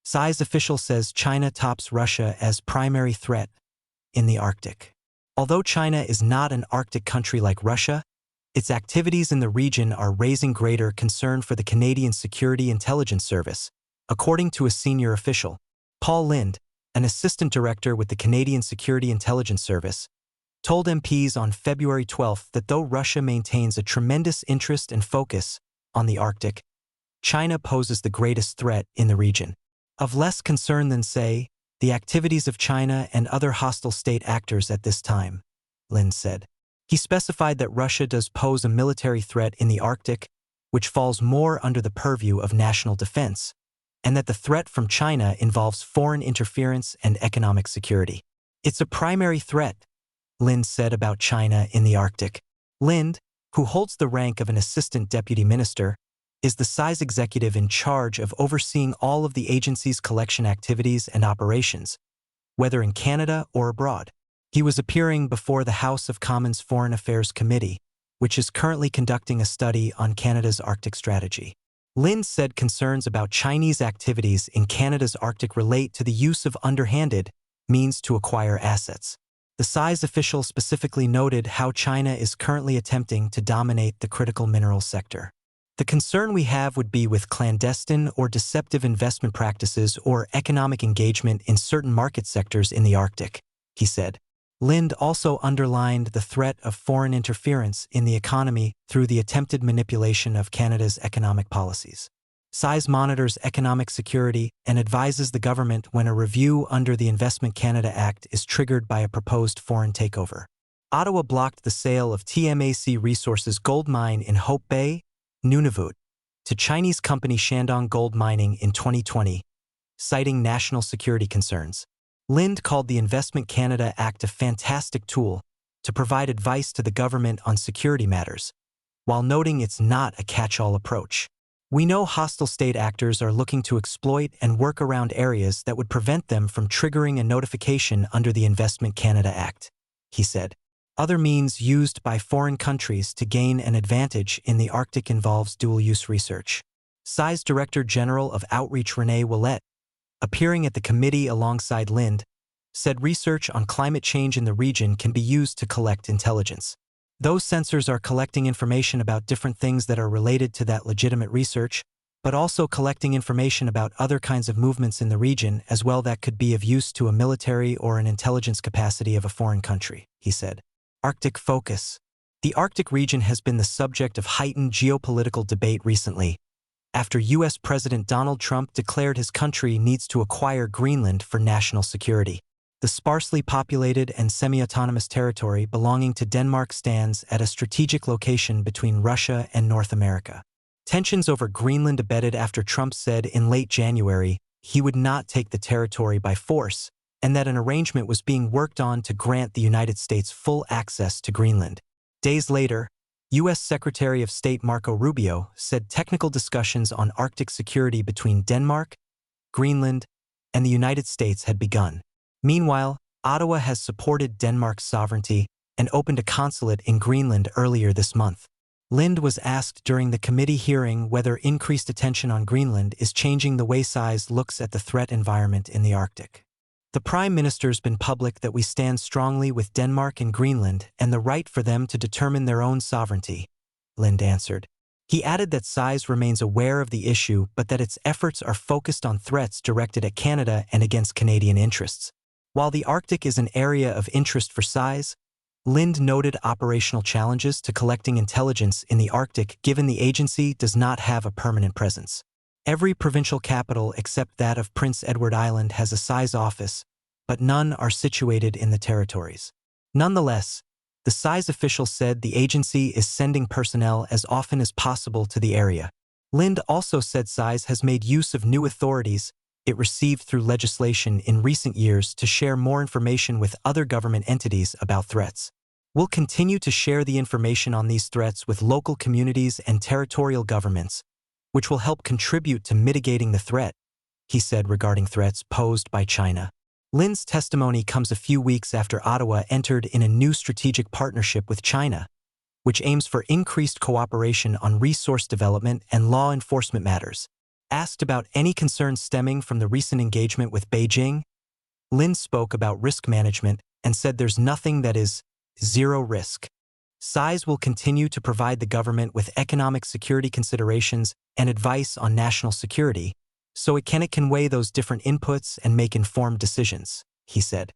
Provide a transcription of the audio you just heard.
CSIS official says China tops Russia as primary threat in the Arctic. Although China is not an Arctic country like Russia, its activities in the region are raising greater concern for the Canadian Security Intelligence Service, according to a senior official. Paul Lind, an assistant director with the Canadian Security Intelligence Service, told MPs on February 12 that though Russia maintains a tremendous interest and focus on the Arctic, China poses the greatest threat in the region. Of less concern than, say, the activities of China and other hostile state actors at this time, Lind said. He specified that Russia does pose a military threat in the Arctic, which falls more under the purview of national defense, and that the threat from China involves foreign interference and economic security. It's a primary threat, Lind said about China in the Arctic. Lind, who holds the rank of an assistant deputy minister, is the CSIS executive in charge of overseeing all of the agency's collection activities and operations, whether in Canada or abroad. He was appearing before the House of Commons Foreign Affairs Committee, which is currently conducting a study on Canada's Arctic strategy. Lind said concerns about Chinese activities in Canada's Arctic relate to the use of underhanded means to acquire assets. The CSIS official specifically noted how China is currently attempting to dominate the critical mineral sector. The concern we have would be with clandestine or deceptive investment practices or economic engagement in certain market sectors in the Arctic, he said. Lind also underlined the threat of foreign interference in the economy through the attempted manipulation of Canada's economic policies. CSIS monitors economic security and advises the government when a review under the Investment Canada Act is triggered by a proposed foreign takeover. Ottawa blocked the sale of TMAC Resources gold mine in Hope Bay, Nunavut, to Chinese company Shandong Gold Mining in 2020, citing national security concerns. Lind called the Investment Canada Act a fantastic tool to provide advice to the government on security matters, while noting it's not a catch-all approach. We know hostile state actors are looking to exploit and work around areas that would prevent them from triggering a notification under the Investment Canada Act, he said. Other means used by foreign countries to gain an advantage in the Arctic involves dual-use research. CSIS Director General of Outreach Renee Willette, appearing at the committee alongside Lind, said research on climate change in the region can be used to collect intelligence. Those sensors are collecting information about different things that are related to that legitimate research, but also collecting information about other kinds of movements in the region as well that could be of use to a military or an intelligence capacity of a foreign country, he said. Arctic focus. The Arctic region has been the subject of heightened geopolitical debate recently, after U.S. President Donald Trump declared his country needs to acquire Greenland for national security. The sparsely populated and semi-autonomous territory belonging to Denmark stands at a strategic location between Russia and North America. Tensions over Greenland abated after Trump said in late January he would not take the territory by force, and that an arrangement was being worked on to grant the United States full access to Greenland. Days later, U.S. Secretary of State Marco Rubio said technical discussions on Arctic security between Denmark, Greenland, and the United States had begun. Meanwhile, Ottawa has supported Denmark's sovereignty and opened a consulate in Greenland earlier this month. Lind was asked during the committee hearing whether increased attention on Greenland is changing the way CSIS looks at the threat environment in the Arctic. The Prime Minister's been public that we stand strongly with Denmark and Greenland and the right for them to determine their own sovereignty, Lind answered. He added that CSIS remains aware of the issue but that its efforts are focused on threats directed at Canada and against Canadian interests. While the Arctic is an area of interest for CSIS, Lind noted operational challenges to collecting intelligence in the Arctic given the agency does not have a permanent presence. Every provincial capital except that of Prince Edward Island has a CSIS office, but none are situated in the territories. Nonetheless, the CSIS official said the agency is sending personnel as often as possible to the area. Lind also said CSIS has made use of new authorities it received through legislation in recent years to share more information with other government entities about threats. We'll continue to share the information on these threats with local communities and territorial governments, which will help contribute to mitigating the threat, he said regarding threats posed by China. Lind's testimony comes a few weeks after Ottawa entered in a new strategic partnership with China, which aims for increased cooperation on resource development and law enforcement matters, Asked about any concerns stemming from the recent engagement with Beijing, Lin spoke about risk management and said there's nothing that is zero risk. CSIS will continue to provide the government with economic security considerations and advice on national security, so it can weigh those different inputs and make informed decisions, he said.